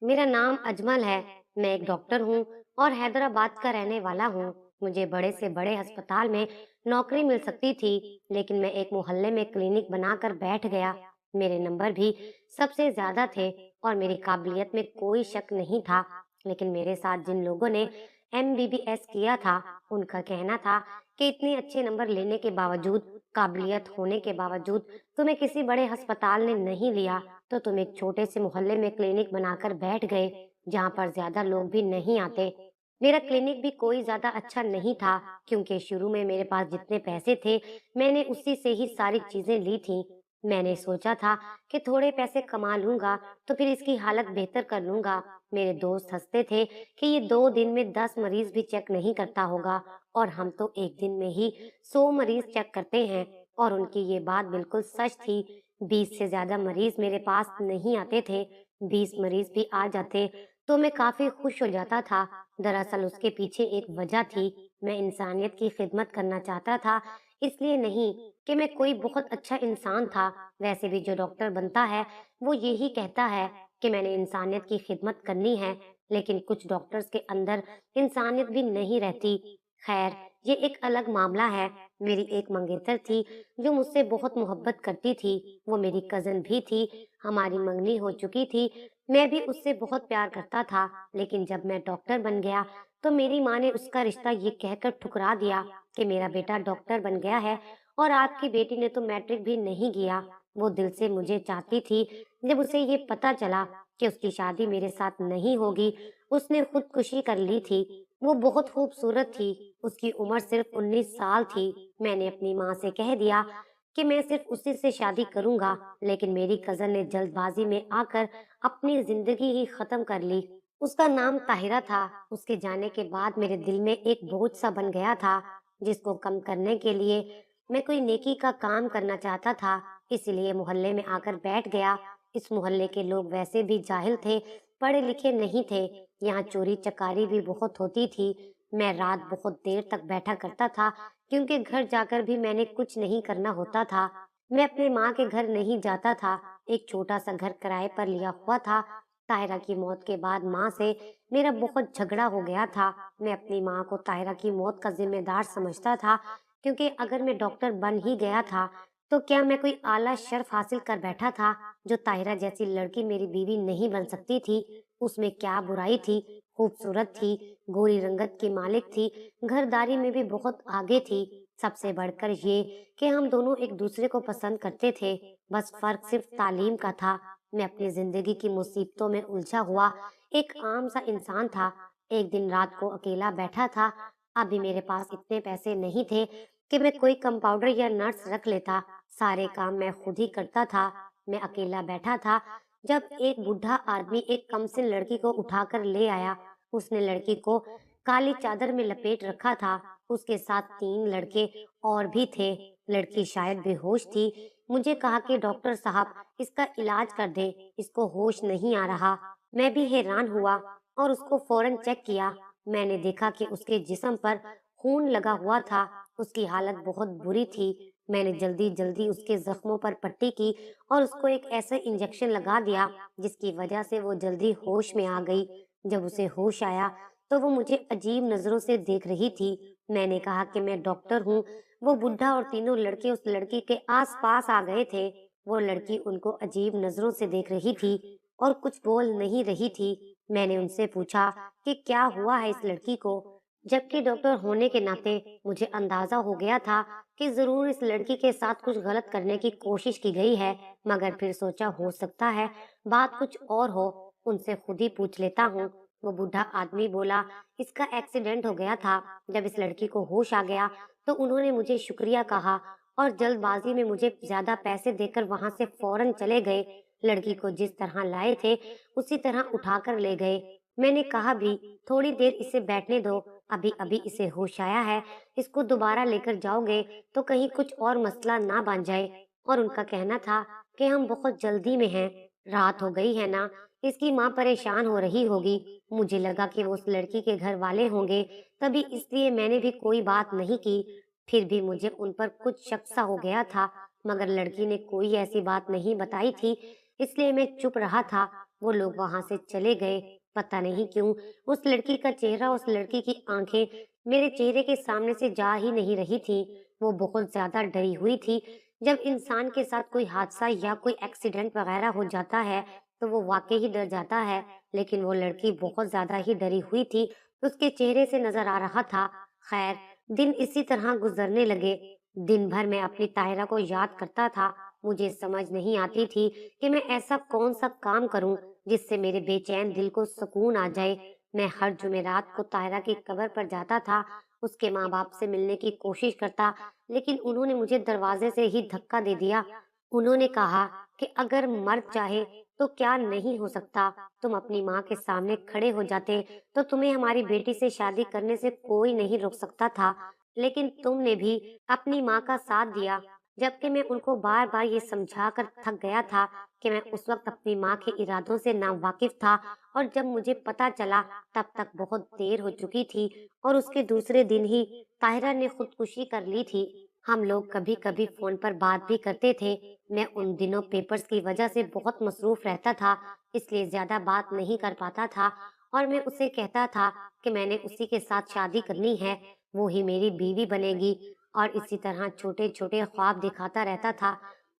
मेरा नाम अजमल है। मैं एक डॉक्टर हूँ और हैदराबाद का रहने वाला हूँ। मुझे बड़े से बड़े अस्पताल में नौकरी मिल सकती थी, लेकिन मैं एक मोहल्ले में क्लिनिक बनाकर बैठ गया। मेरे नंबर भी सबसे ज्यादा थे और मेरी काबिलियत में कोई शक नहीं था। लेकिन मेरे साथ जिन लोगों ने एमबीबीएस किया था, उनका कहना था कि इतने अच्छे नंबर लेने के बावजूद, काबिलियत होने के बावजूद तुम्हें किसी बड़े अस्पताल ने नहीं लिया, तो तुम एक छोटे से मोहल्ले में क्लिनिक बनाकर बैठ गए, जहाँ पर ज्यादा लोग भी नहीं आते। मेरा क्लिनिक भी कोई ज्यादा अच्छा नहीं था, क्योंकि शुरू में मेरे पास जितने पैसे थे, मैंने उसी से ही सारी चीजें ली थी। मैंने सोचा था कि थोड़े पैसे कमा लूंगा तो फिर इसकी हालत बेहतर कर लूंगा। मेरे दोस्त हंसते थे कि ये 2 दिन में 10 मरीज भी चेक नहीं करता होगा, और हम तो एक दिन में ही 100 मरीज चेक करते हैं। और उनकी ये बात बिल्कुल सच थी। 20 से ज्यादा मरीज मेरे पास नहीं आते थे। 20 मरीज भी आ जाते तो मैं काफी खुश हो जाता था। दरअसल उसके पीछे एक वजह थी। मैं इंसानियत की खिदमत करना चाहता था, इसलिए नहीं कि मैं कोई बहुत अच्छा इंसान था। वैसे भी जो डॉक्टर बनता है, वो यही कहता है कि मैंने इंसानियत की खिदमत करनी है, लेकिन कुछ डॉक्टर्स के अंदर इंसानियत भी नहीं रहती। खैर, ये एक अलग मामला है। मेरी एक मंगेतर थी जो मुझसे बहुत मोहब्बत करती थी। वो मेरी कजन भी थी। हमारी मंगनी हो चुकी थी। मैं भी उससे बहुत प्यार करता था। लेकिन जब मैं डॉक्टर बन गया, तो मेरी माँ ने उसका रिश्ता ये कहकर ठुकरा दिया कि मेरा बेटा डॉक्टर बन गया है और आपकी बेटी ने तो मैट्रिक भी नहीं किया। वो दिल से मुझे चाहती थी। जब उसे ये पता चला कि उसकी शादी मेरे साथ नहीं होगी, उसने खुदकुशी कर ली थी। वो बहुत खूबसूरत थी। उसकी उम्र सिर्फ 19 साल थी। मैंने अपनी माँ से कह दिया कि मैं सिर्फ उसी से शादी करूंगा, लेकिन मेरी कजन ने जल्दबाजी में आकर अपनी जिंदगी ही खत्म कर ली। उसका नाम ताहिरा था। उसके जाने के बाद मेरे दिल में एक बोझ सा बन गया था, जिसको कम करने के लिए मैं कोई नेकी का काम करना चाहता था। इसीलिए मोहल्ले में आकर बैठ गया। इस मोहल्ले के लोग वैसे भी जाहिल थे, पढ़े लिखे नहीं थे। यहाँ चोरी चकारी भी बहुत होती थी। मैं रात बहुत देर तक बैठा करता था, क्योंकि घर जाकर भी मैंने कुछ नहीं करना होता था। मैं अपनी माँ के घर नहीं जाता था। एक छोटा सा घर किराए पर लिया हुआ था। ताहिरा की मौत के बाद माँ से मेरा बहुत झगड़ा हो गया था। मैं अपनी माँ को ताहिरा की मौत का जिम्मेदार समझता था, क्योंकि अगर मैं डॉक्टर बन ही गया था, तो क्या मैं कोई आला शर्फ हासिल कर बैठा था? जो ताहिरा जैसी लड़की मेरी बीवी नहीं बन सकती थी, उसमें क्या बुराई थी? खूबसूरत थी, गोरी रंगत की मालिक थी, घरदारी में भी बहुत आगे थी। सबसे बढ़कर ये कि हम दोनों एक दूसरे को पसंद करते थे। बस फर्क सिर्फ तालीम का था। मैं अपनी जिंदगी की मुसीबतों में उलझा हुआ एक आम सा इंसान था। एक दिन रात को अकेला बैठा था। अभी मेरे पास इतने पैसे नहीं थे कि मैं कोई कंपाउंडर या नर्स रख लेता। सारे काम मैं खुद ही करता था। मैं अकेला बैठा था जब एक बूढ़ा आदमी एक कमसिन लड़की को उठाकर ले आया। उसने लड़की को काली चादर में लपेट रखा था। उसके साथ 3 लड़के और भी थे। लड़की शायद बेहोश थी। मुझे कहा कि डॉक्टर साहब, इसका इलाज कर दे, इसको होश नहीं आ रहा। मैं भी हैरान हुआ और उसको फौरन चेक किया। मैंने देखा कि उसके जिस्म पर खून लगा हुआ था। उसकी हालत बहुत बुरी थी। मैंने जल्दी जल्दी उसके जख्मों पर पट्टी की और उसको एक ऐसा इंजेक्शन लगा दिया जिसकी वजह से वो जल्दी होश में आ गई। जब उसे होश आया, तो वो मुझे अजीब नजरों से देख रही थी। मैंने कहा कि मैं डॉक्टर हूँ। वो बुढ़ा और तीनों लड़के उस लड़की के आस पास आ गए थे। वो लड़की उनको अजीब नजरों से देख रही थी और कुछ बोल नहीं रही थी। मैंने उनसे पूछा कि क्या हुआ है इस लड़की को, जबकि डॉक्टर होने के नाते मुझे अंदाजा हो गया था कि जरूर इस लड़की के साथ कुछ गलत करने की कोशिश की गई है। मगर फिर सोचा हो सकता है बात कुछ और हो, उनसे खुद ही पूछ लेता हूँ। वो बूढ़ा आदमी बोला, इसका एक्सीडेंट हो गया था। जब इस लड़की को होश आ गया, तो उन्होंने मुझे शुक्रिया कहा और जल्दबाजी में मुझे ज्यादा पैसे देकर वहां से फौरन चले गए। लड़की को जिस तरह लाए थे, उसी तरह उठाकर ले गए। मैंने कहा भी, थोड़ी देर इसे बैठने दो, अभी अभी इसे होश आया है। इसको दोबारा लेकर जाओगे तो कहीं कुछ और मसला ना बन जाए। और उनका कहना था कि हम बहुत जल्दी में हैं, रात हो गई है ना, इसकी माँ परेशान हो रही होगी। मुझे लगा कि वो उस लड़की के घर वाले होंगे, तभी इसलिए मैंने भी कोई बात नहीं की। फिर भी मुझे उन पर कुछ शक सा हो गया था, मगर लड़की ने कोई ऐसी बात नहीं बताई थी। इसलिए मैं चुप रहा था। वो लोग वहां से चले गए। पता नहीं क्यों उस लड़की का चेहरा, उस लड़की की आंखें मेरे चेहरे के सामने से जा ही नहीं रही थी। वो बहुत ज्यादा डरी हुई थी। जब इंसान के साथ कोई हादसा या कोई एक्सीडेंट वगैरह हो जाता है तो वो वाकई ही डर जाता है, लेकिन वो लड़की बहुत ज्यादा ही डरी हुई थी। उसके चेहरे से नजर आ रहा था। खैर, दिन इसी तरह गुजरने लगे। दिन भर मैं अपनी ताहिरा को याद करता था। मुझे समझ नहीं आती थी कि मैं ऐसा कौन सा काम करूं जिससे मेरे बेचैन दिल को सुकून आ जाए। मैं हर जुमेरात को ताहिरा की कब्र पर जाता था, उसके माँ बाप से मिलने की कोशिश करता, लेकिन उन्होंने मुझे दरवाजे से ही धक्का दे दिया। उन्होंने कहा कि अगर मर्द चाहे तो क्या नहीं हो सकता। तुम अपनी माँ के सामने खड़े हो जाते तो तुम्हें हमारी बेटी से शादी करने से कोई नहीं रोक सकता था, लेकिन तुमने भी अपनी माँ का साथ दिया। जबकि मैं उनको बार बार ये समझा कर थक गया था कि मैं उस वक्त अपनी माँ के इरादों से नावाकिफ था, और जब मुझे पता चला तब तक बहुत देर हो चुकी थी और उसके दूसरे दिन ही ताहिरा ने खुदकुशी कर ली थी। हम लोग कभी कभी फोन पर बात भी करते थे। मैं उन दिनों पेपर्स की वजह से बहुत मसरूफ रहता था, इसलिए ज्यादा बात नहीं कर पाता था, और मैं उसे कहता था कि मैंने उसी के साथ शादी करनी है, वो ही मेरी बीवी बनेगी, और इसी तरह छोटे छोटे ख्वाब दिखाता रहता था।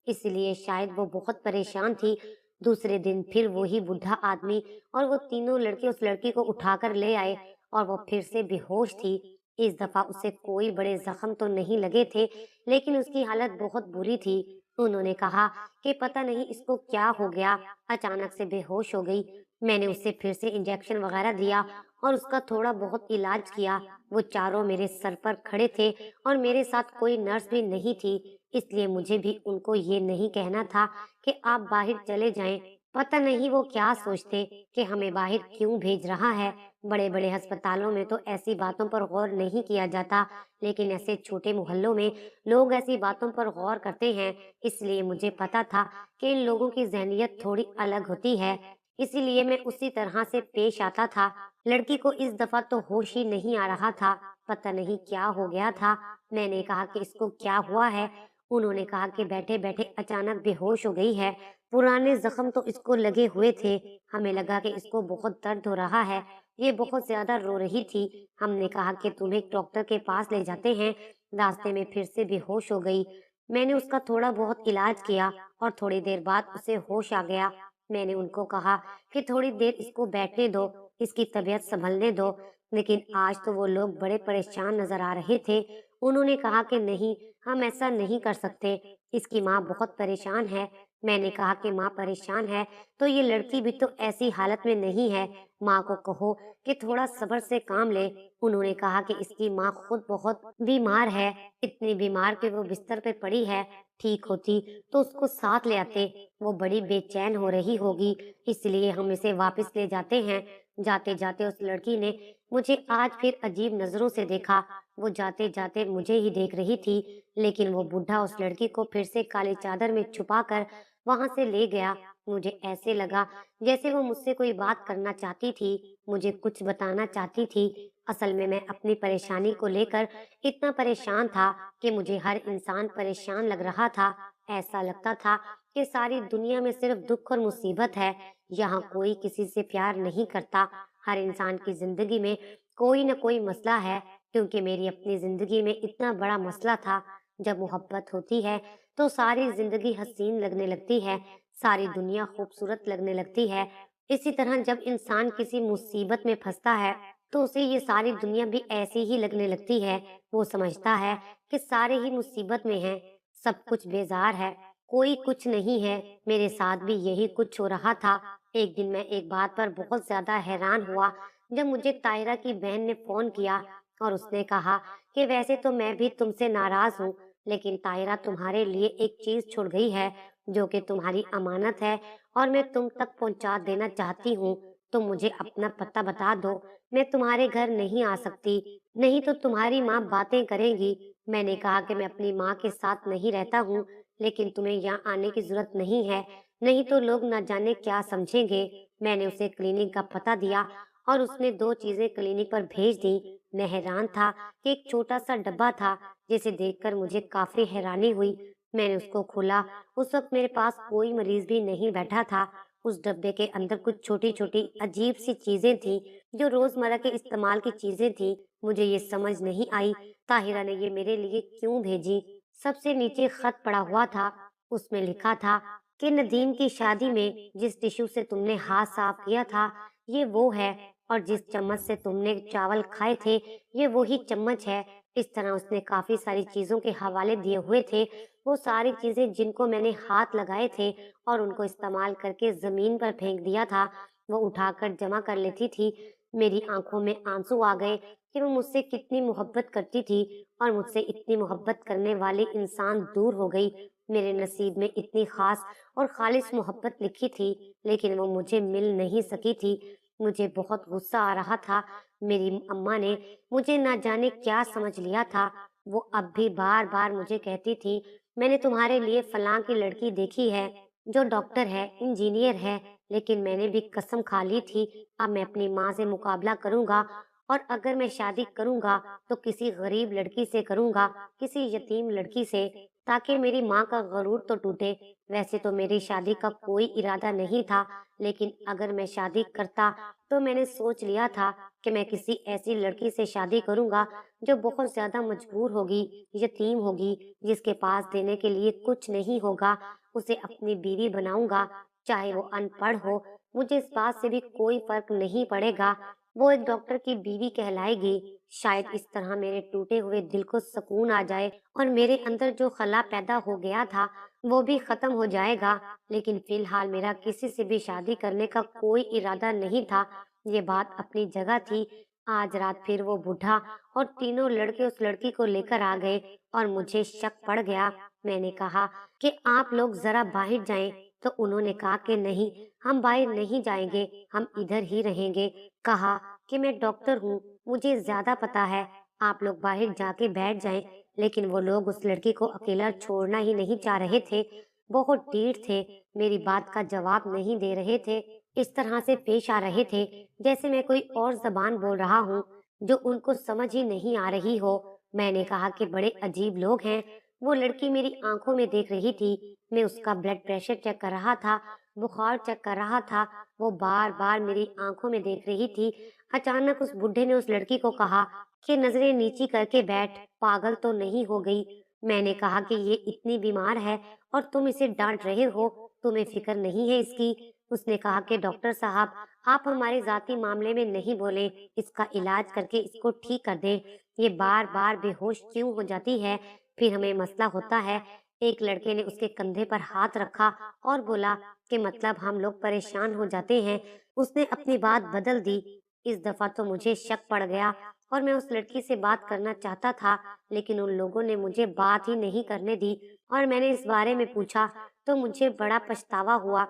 इसलिए शायद वो बहुत परेशान थी। दूसरे दिन फिर वही बुढ़ा आदमी और वो तीनों लड़के उस लड़की को उठाकर ले आए, और वो फिर से बेहोश थी। इस दफा उसे कोई बड़े जख्म तो नहीं लगे थे, लेकिन उसकी हालत बहुत बुरी थी। उन्होंने कहा कि पता नहीं इसको क्या हो गया, अचानक से बेहोश हो गई। मैंने उसे फिर से इंजेक्शन वगैरह दिया और उसका थोड़ा बहुत इलाज किया। वो चारों मेरे सर पर खड़े थे और मेरे साथ कोई नर्स भी नहीं थी, इसलिए मुझे भी उनको ये नहीं कहना था कि आप बाहर चले जाएं। पता नहीं वो क्या सोचते कि हमें बाहर क्यों भेज रहा है। बड़े बड़े अस्पतालों में तो ऐसी बातों पर गौर नहीं किया जाता, लेकिन ऐसे छोटे मोहल्लों में लोग ऐसी बातों पर गौर करते हैं। इसलिए मुझे पता था कि इन लोगों की जहनियत थोड़ी अलग होती है, इसीलिए मैं उसी तरह से पेश आता था। लड़की को इस दफा तो होश ही नहीं आ रहा था। पता नहीं क्या हो गया था। मैंने कहा कि इसको क्या हुआ है। उन्होंने कहा कि बैठे बैठे अचानक बेहोश हो गई है। पुराने जख्म तो इसको लगे हुए थे। हमें लगा कि इसको बहुत दर्द हो रहा है। ये बहुत ज्यादा रो रही थी। हमने कहा कि तुम्हें डॉक्टर के पास ले जाते हैं। रास्ते में फिर से बेहोश हो गई। मैंने उसका थोड़ा बहुत इलाज किया और थोड़ी देर बाद उसे होश आ गया। मैंने उनको कहा कि थोड़ी देर इसको बैठने दो, इसकी तबीयत संभलने दो, लेकिन आज तो वो लोग बड़े परेशान नजर आ रहे थे। उन्होंने कहा कि नहीं, हम ऐसा नहीं कर सकते, इसकी माँ बहुत परेशान है। मैंने कहा कि माँ परेशान है तो ये लड़की भी तो ऐसी हालत में नहीं है, माँ को कहो कि थोड़ा सब्र से काम ले। उन्होंने कहा कि इसकी माँ खुद बहुत बीमार है, इतनी बीमार कि वो बिस्तर पे पड़ी है। ठीक होती तो उसको साथ ले आते, वो बड़ी बेचैन हो रही होगी, इसलिए हम इसे वापस ले जाते हैं। जाते जाते उस लड़की ने मुझे आज फिर अजीब नजरों से देखा। वो जाते जाते मुझे ही देख रही थी, लेकिन वो बुढ़ा उस लड़की को फिर से काली चादर में छुपाकर वहां से ले गया। मुझे ऐसे लगा जैसे वो मुझसे कोई बात करना चाहती थी, मुझे कुछ बताना चाहती थी। असल में मैं अपनी परेशानी को लेकर इतना परेशान था कि मुझे हर इंसान परेशान लग रहा था। ऐसा लगता था कि सारी दुनिया में सिर्फ दुख और मुसीबत है। यहाँ कोई किसी से प्यार नहीं करता। हर इंसान की जिंदगी में कोई न कोई मसला है, क्योंकि मेरी अपनी जिंदगी में इतना बड़ा मसला था। जब मोहब्बत होती है तो सारी जिंदगी हसीन लगने लगती है, सारी दुनिया खूबसूरत लगने लगती है। इसी तरह जब इंसान किसी मुसीबत में फंसता है तो उसे ये सारी दुनिया भी ऐसी ही लगने लगती है। वो समझता है कि सारे ही मुसीबत में हैं, सब कुछ बेजार है, कोई कुछ नहीं है। मेरे साथ भी यही कुछ हो रहा था। एक दिन मैं एक बात पर बहुत ज्यादा हैरान हुआ जब मुझे ताहिरा की बहन ने फोन किया और उसने कहा कि वैसे तो मैं भी तुमसे नाराज हूँ, लेकिन ताहिरा तुम्हारे लिए एक चीज छोड़ गई है जो कि तुम्हारी अमानत है, और मैं तुम तक पहुंचा देना चाहती हूँ। तुम मुझे अपना पता बता दो, मैं तुम्हारे घर नहीं आ सकती, नहीं तो तुम्हारी माँ बातें करेंगी। मैंने कहा कि मैं अपनी माँ के साथ नहीं रहता हूँ, लेकिन तुम्हें यहाँ आने की जरूरत नहीं है, नहीं तो लोग न जाने क्या समझेंगे। मैंने उसे क्लिनिक का पता दिया और उसने दो चीजें क्लिनिक पर भेज दी। मैं हैरान था कि एक छोटा सा डब्बा था जिसे देखकर मुझे काफी हैरानी हुई। मैंने उसको खोला। उस वक्त मेरे पास कोई मरीज भी नहीं बैठा था। उस डब्बे के अंदर कुछ छोटी छोटी अजीब सी चीजें थी, जो रोजमर्रा के इस्तेमाल की चीजें थी। मुझे ये समझ नहीं आई ताहिरा ने ये मेरे लिए क्यों भेजी। सबसे नीचे खत पड़ा हुआ था। उसमें लिखा था कि नदीम की शादी में जिस टिश्यू से तुमने हाथ साफ किया था, ये वो है, और जिस चम्मच से तुमने चावल खाए थे, ये वही चम्मच है। इस तरह उसने काफी सारी चीजों के हवाले दिए हुए थे। वो सारी चीजें जिनको मैंने हाथ लगाए थे और उनको इस्तेमाल करके जमीन पर फेंक दिया था, वो उठाकर जमा कर लेती थी। मेरी आंखों में आंसू आ गए कि वो मुझसे कितनी मोहब्बत करती थी, और मुझसे इतनी मोहब्बत करने वाली इंसान दूर हो गई। मेरे नसीब में इतनी खास और खालिस मोहब्बत लिखी थी, लेकिन वो मुझे मिल नहीं सकी थी। मुझे बहुत गुस्सा आ रहा था। मेरी अम्मा ने मुझे ना जाने क्या समझ लिया था। वो अब भी बार बार मुझे कहती थी, मैंने तुम्हारे लिए फलां की लड़की देखी है, जो डॉक्टर है, इंजीनियर है। लेकिन मैंने भी कसम खा ली थी, अब मैं अपनी माँ से मुकाबला करूंगा, और अगर मैं शादी करूंगा तो किसी गरीब लड़की से करूंगा, किसी यतीम लड़की से, ताकि मेरी माँ का गरूर तो टूटे। वैसे तो मेरी शादी का कोई इरादा नहीं था, लेकिन अगर मैं शादी करता तो मैंने सोच लिया था कि मैं किसी ऐसी लड़की से शादी करूंगा जो बहुत ज्यादा मजबूर होगी, यतीम होगी, जिसके पास देने के लिए कुछ नहीं होगा। उसे अपनी बीवी बनाऊंगा, चाहे वो अनपढ़ हो। मुझे इस बात से भी कोई फर्क नहीं पड़ेगा, वो एक डॉक्टर की बीवी कहलाएगी। शायद इस तरह मेरे टूटे हुए दिल को सुकून आ जाए, और मेरे अंदर जो खला पैदा हो गया था वो भी खत्म हो जाएगा। लेकिन फिलहाल मेरा किसी से भी शादी करने का कोई इरादा नहीं था। ये बात अपनी जगह थी। आज रात फिर वो बूढ़ा और तीनों लड़के उस लड़की को लेकर आ गए, और मुझे शक पड़ गया। मैंने कहा कि आप लोग जरा बाहर जाएं, तो उन्होंने कहा कि नहीं, हम बाहर नहीं जाएंगे, हम इधर ही रहेंगे। कहा कि मैं डॉक्टर हूँ, मुझे ज्यादा पता है, आप लोग बाहर जाके बैठ जाएं। लेकिन वो लोग उस लड़की को अकेला छोड़ना ही नहीं चाह रहे थे। बहुत ढीठ थे, मेरी बात का जवाब नहीं दे रहे थे। इस तरह से पेश आ रहे थे जैसे मैं कोई और जबान बोल रहा हूँ, जो उनको समझ ही नहीं आ रही हो। मैंने कहा कि बड़े अजीब लोग हैं। वो लड़की मेरी आंखों में देख रही थी। मैं उसका ब्लड प्रेशर चेक कर रहा था, बुखार चेक कर रहा था। वो बार बार मेरी आंखों में देख रही थी। अचानक उस बुढ़े ने उस लड़की को कहा कि नजरें नीची करके बैठ, पागल तो नहीं हो गई। मैंने कहा कि ये इतनी बीमार है और तुम इसे डांट रहे हो, तुम्हें फिक्र नहीं है इसकी। उसने कहा कि डॉक्टर साहब, आप हमारे जाती मामले में नहीं बोले, इसका इलाज करके इसको ठीक कर दें। ये बार बार बेहोश क्यों हो जाती है, फिर हमें मसला होता है। एक लड़के ने उसके कंधे पर हाथ रखा और बोला कि मतलब हम लोग परेशान हो जाते हैं। उसने अपनी बात बदल दी। इस दफा तो मुझे शक पड़ गया, और मैं उस लड़की से बात करना चाहता था, लेकिन उन लोगों ने मुझे बात ही नहीं करने दी। और मैंने इस बारे में पूछा तो मुझे बड़ा पछतावा हुआ।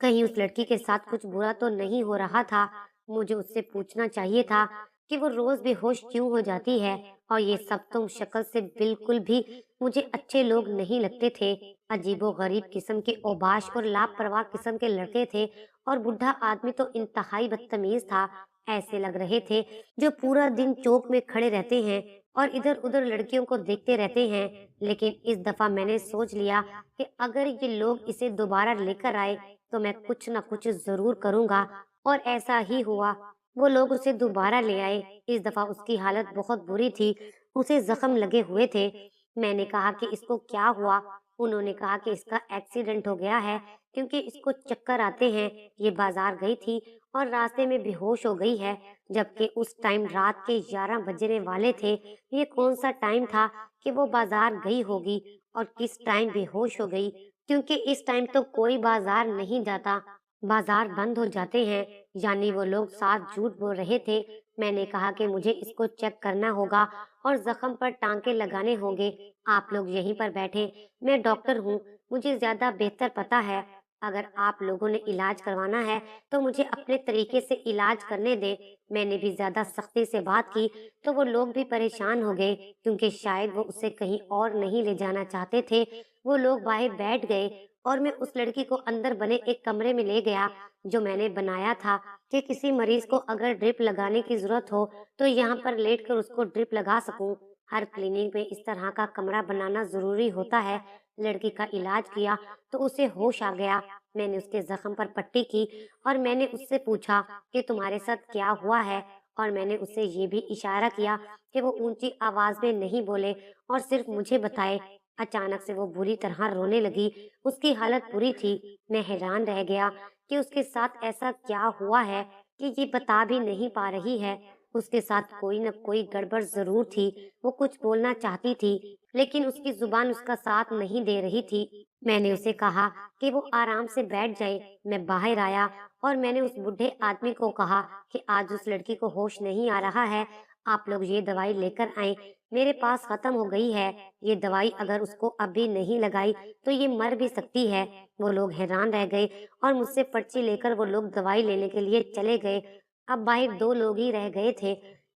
कहीं उस लड़की के साथ कुछ बुरा तो नहीं हो रहा था। मुझे उससे पूछना चाहिए था कि वो रोज बेहोश क्यों हो जाती है। और ये सब तो शक्ल से बिल्कुल भी मुझे अच्छे लोग नहीं लगते थे। अजीबो गरीब किस्म के औबाश और लापरवाह किस्म के लड़के थे, और बुढ़ा आदमी तो इंतहाई बदतमीज था। ऐसे लग रहे थे जो पूरा दिन चौक में खड़े रहते हैं और इधर उधर लड़कियों को देखते रहते हैं। लेकिन इस दफा मैंने सोच लिया कि अगर ये लोग इसे दोबारा लेकर आए तो मैं कुछ न कुछ जरूर करूंगा, और ऐसा ही हुआ। वो लोग उसे दोबारा ले आए। इस दफा उसकी हालत बहुत बुरी थी, उसे जख्म लगे हुए थे। मैंने कहा कि इसको क्या हुआ। उन्होंने कहा कि इसका एक्सीडेंट हो गया है, क्योंकि इसको चक्कर आते हैं। ये बाजार गई थी और रास्ते में बेहोश हो गई है, जबकि उस टाइम रात के 11 बजने वाले थे। ये कौन सा टाइम था कि वो बाजार गई होगी, और किस टाइम बेहोश हो गई, क्योंकि इस टाइम तो कोई बाजार नहीं जाता, बाजार बंद हो जाते हैं। यानी वो लोग साथ झूठ बोल रहे थे। मैंने कहा कि मुझे इसको चेक करना होगा और जख्म पर टांके लगाने होंगे। आप लोग यहीं पर बैठे, मैं डॉक्टर हूँ, मुझे ज्यादा बेहतर पता है। अगर आप लोगों ने इलाज करवाना है तो मुझे अपने तरीके से इलाज करने दें। मैंने भी ज्यादा सख्ती से बात की तो वो लोग भी परेशान हो गए, क्योंकि शायद वो उसे कहीं और नहीं ले जाना चाहते थे। वो लोग बाहर बैठ गए, और मैं उस लड़की को अंदर बने एक कमरे में ले गया, जो मैंने बनाया था कि किसी मरीज को अगर ड्रिप लगाने की जरूरत हो तो यहाँ पर लेट कर उसको ड्रिप लगा सकूं। हर क्लिनिक में इस तरह का कमरा बनाना जरूरी होता है। लड़की का इलाज किया तो उसे होश आ गया। मैंने उसके जख्म पर पट्टी की और मैंने उससे पूछा कि तुम्हारे साथ क्या हुआ है, और मैंने उससे ये भी इशारा किया कि वो ऊंची आवाज में नहीं बोले और सिर्फ मुझे बताए। अचानक से वो बुरी तरह रोने लगी। उसकी हालत बुरी थी। मैं हैरान रह गया कि उसके साथ ऐसा क्या हुआ है कि ये बता भी नहीं पा रही है। उसके साथ कोई न कोई गड़बड़ जरूर थी। वो कुछ बोलना चाहती थी, लेकिन उसकी जुबान उसका साथ नहीं दे रही थी। मैंने उसे कहा कि वो आराम से बैठ जाए। मैं बाहर आया और मैंने उस बूढ़े आदमी को कहा कि आज उस लड़की को होश नहीं आ रहा है, आप लोग ये दवाई लेकर आए। मेरे पास खत्म हो गई है। ये दवाई अगर उसको अभी नहीं लगाई तो ये मर भी सकती है। वो लोग हैरान रह गए और मुझसे पर्ची लेकर वो लोग दवाई लेने के लिए चले गए। अब बाहर दो लोग ही रह गए थे,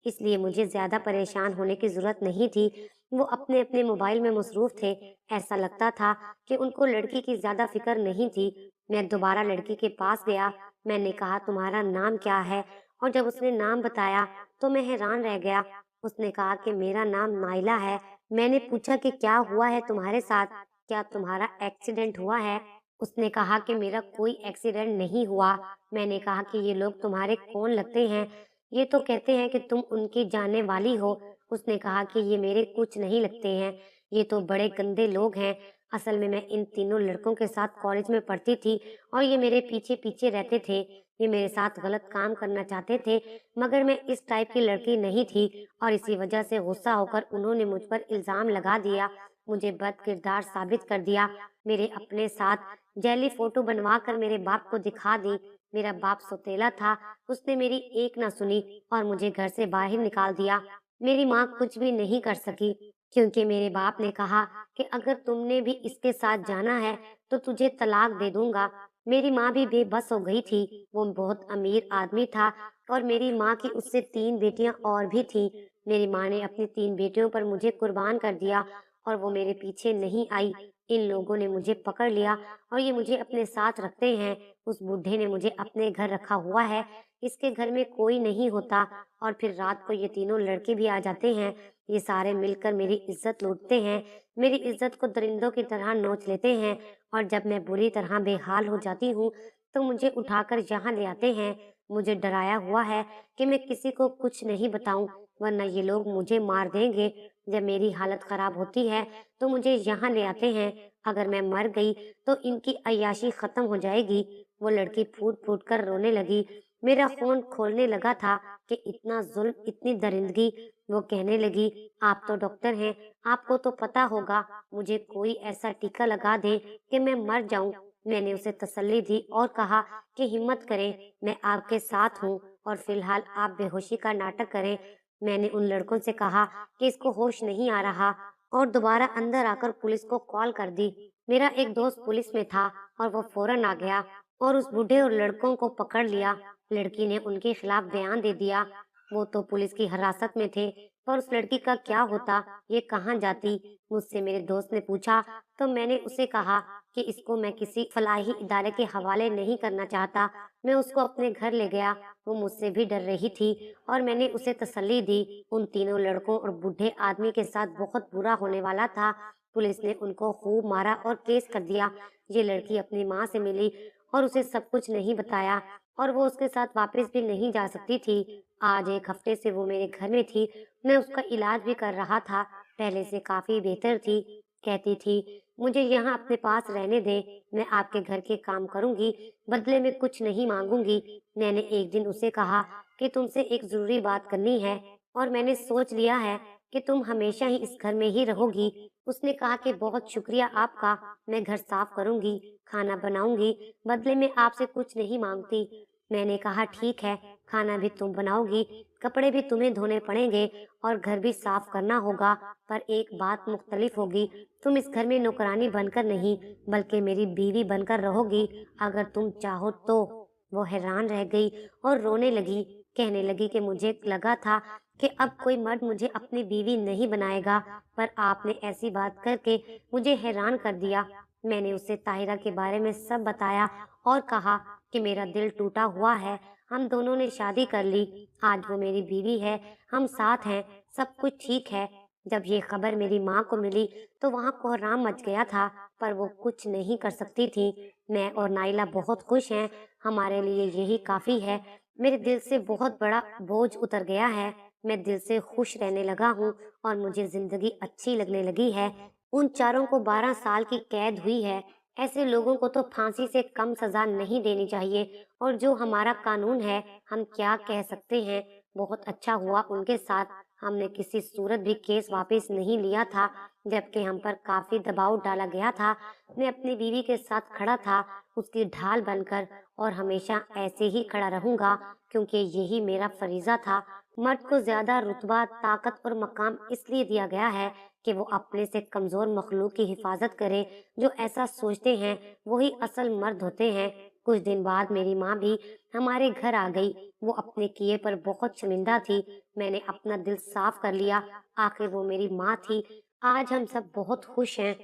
इसलिए मुझे ज्यादा परेशान होने की जरूरत नहीं थी। वो अपने अपने मोबाइल में मसरूफ थे। ऐसा लगता था कि उनको लड़की की ज्यादा फिक्र नहीं थी। मैं दोबारा लड़की के पास गया। मैंने कहा तुम्हारा नाम क्या है, और जब उसने नाम बताया तो मैं हैरान रह गया। उसने कहा कि मेरा नाम नाइला है। मैंने पूछा कि क्या हुआ है तुम्हारे साथ, क्या तुम्हारा एक्सीडेंट हुआ है? उसने कहा कि मेरा कोई एक्सीडेंट नहीं हुआ। मैंने कहा कि ये लोग तुम्हारे कौन लगते हैं? ये तो कहते हैं कि तुम उनकी जानने वाली हो। उसने कहा कि ये मेरे कुछ नहीं लगते हैं, ये तो बड़े गंदे लोग हैं। असल में मैं इन तीनों लड़कों के साथ कॉलेज में पढ़ती थी और ये मेरे पीछे पीछे रहते थे। ये मेरे साथ गलत काम करना चाहते थे, मगर मैं इस टाइप की लड़की नहीं थी और इसी वजह से गुस्सा होकर उन्होंने मुझ पर इल्जाम लगा दिया, मुझे बद किरदार साबित कर दिया। मेरे अपने साथ जैली फोटो बनवा कर मेरे बाप को दिखा दी। मेरा बाप सौतेला था। उसने मेरी एक ना सुनी और मुझे घर से बाहर निकाल दिया। मेरी माँ कुछ भी नहीं कर सकी, क्योंकि मेरे बाप ने कहा कि अगर तुमने भी इसके साथ जाना है तो तुझे तलाक दे दूंगा। मेरी माँ भी बेबस हो गई थी। वो बहुत अमीर आदमी था और मेरी माँ की उससे तीन बेटियां और भी थीं। मेरी माँ ने अपनी तीन बेटियों पर मुझे कुर्बान कर दिया और वो मेरे पीछे नहीं आई। इन लोगों ने मुझे पकड़ लिया और ये मुझे अपने साथ रखते हैं। उस बूढ़े ने मुझे अपने घर रखा हुआ है। इसके घर में कोई नहीं होता और फिर रात को ये तीनों लड़के भी आ जाते हैं। ये सारे मिलकर मेरी इज्जत लूटते हैं। मेरी इज्जत को दरिंदों की तरह नोच लेते हैं और जब मैं बुरी तरह बेहाल हो जाती हूँ तो मुझे उठाकर यहाँ ले आते हैं। मुझे डराया हुआ है कि मैं किसी को कुछ नहीं बताऊं, वरना ये लोग मुझे मार देंगे। जब मेरी हालत खराब होती है तो मुझे यहाँ ले आते हैं। अगर मैं मर गई तो इनकी अय्याशी खत्म हो जाएगी। वो लड़की फूट फूट कर रोने लगी। मेरा खून खोलने लगा था कि इतना जुल्म, इतनी दरिंदगी। वो कहने लगी, आप तो डॉक्टर हैं, आपको तो पता होगा, मुझे कोई ऐसा टीका लगा दे कि मैं मर जाऊं। मैंने उसे तसल्ली दी और कहा कि हिम्मत करें, मैं आपके साथ हूँ और फिलहाल आप बेहोशी का नाटक करें। मैंने उन लड़कों से कहा कि इसको होश नहीं आ रहा और दोबारा अंदर आकर पुलिस को कॉल कर दी। मेरा एक दोस्त पुलिस में था और वो फौरन आ गया और उस बूढ़े और लड़कों को पकड़ लिया। लड़की ने उनके खिलाफ बयान दे दिया। वो तो पुलिस की हिरासत में थे, पर उस लड़की का क्या होता, ये कहाँ जाती? मुझसे मेरे दोस्त ने पूछा तो मैंने उसे कहा कि इसको मैं किसी फलाही इदारे के हवाले नहीं करना चाहता। मैं उसको अपने घर ले गया। वो मुझसे भी डर रही थी और मैंने उसे तसल्ली दी। उन तीनों लड़कों और बूढ़े आदमी के साथ बहुत बुरा होने वाला था। पुलिस ने उनको खूब मारा और केस कर दिया। ये लड़की अपनी माँ से मिली और उसे सब कुछ नहीं बताया और वो उसके साथ वापस भी नहीं जा सकती थी। आज एक हफ्ते से वो मेरे घर में थी। मैं उसका इलाज भी कर रहा था। पहले से काफी बेहतर थी। कहती थी, मुझे यहाँ अपने पास रहने दे, मैं आपके घर के काम करूंगी, बदले में कुछ नहीं मांगूंगी। मैंने एक दिन उसे कहा कि तुमसे एक जरूरी बात करनी है और मैंने सोच लिया है कि तुम हमेशा ही इस घर में ही रहोगी। उसने कहा कि बहुत शुक्रिया आपका, मैं घर साफ करूंगी, खाना बनाऊंगी, बदले में आपसे कुछ नहीं मांगती। मैंने कहा ठीक है, खाना भी तुम बनाओगी, कपड़े भी तुम्हें धोने पड़ेंगे और घर भी साफ करना होगा, पर एक बात मुख्तलिफ होगी, तुम इस घर में नौकरानी बनकर नहीं बल्कि मेरी बीवी बनकर रहोगी, अगर तुम चाहो तो। वो हैरान रह गई और रोने लगी। कहने लगी कि मुझे लगा था कि अब कोई मर्द मुझे अपनी बीवी नहीं बनाएगा, पर आपने ऐसी बात करके मुझे हैरान कर दिया। मैंने उसे ताहिरा के बारे में सब बताया और कहा कि मेरा दिल टूटा हुआ है, हम दोनों ने शादी कर ली, आज वो मेरी बीवी है, हम साथ हैं, सब कुछ ठीक है। जब ये खबर मेरी माँ को मिली तो वहाँ कोहराम मच गया था, पर वो कुछ नहीं कर सकती थी। मैं और नाइला बहुत खुश हैं, हमारे लिए यही काफ़ी है। मेरे दिल से बहुत बड़ा बोझ उतर गया है। मैं दिल से खुश रहने लगा हूँ और मुझे ज़िंदगी अच्छी लगने लगी है। उन चारों को 12 साल की कैद हुई है। ऐसे लोगों को तो फांसी से कम सज़ा नहीं देनी चाहिए, और जो हमारा कानून है, हम क्या कह सकते हैं। बहुत अच्छा हुआ उनके साथ। हमने किसी सूरत भी केस वापस नहीं लिया था, जबकि हम पर काफी दबाव डाला गया था। मैं अपनी बीवी के साथ खड़ा था, उसकी ढाल बनकर, और हमेशा ऐसे ही खड़ा रहूंगा, क्योंकि यही मेरा फरीजा था। मर्द को ज्यादा रुतबा, ताकत और मकाम इसलिए दिया गया है कि वो अपने से कमजोर मखलूक की हिफाजत करे। जो ऐसा सोचते हैं वही असल मर्द होते हैं। कुछ दिन बाद मेरी माँ भी हमारे घर आ गई। वो अपने किए पर बहुत शर्मिंदा थी। मैंने अपना दिल साफ कर लिया। आखिर वो मेरी माँ थी। आज हम सब बहुत खुश हैं।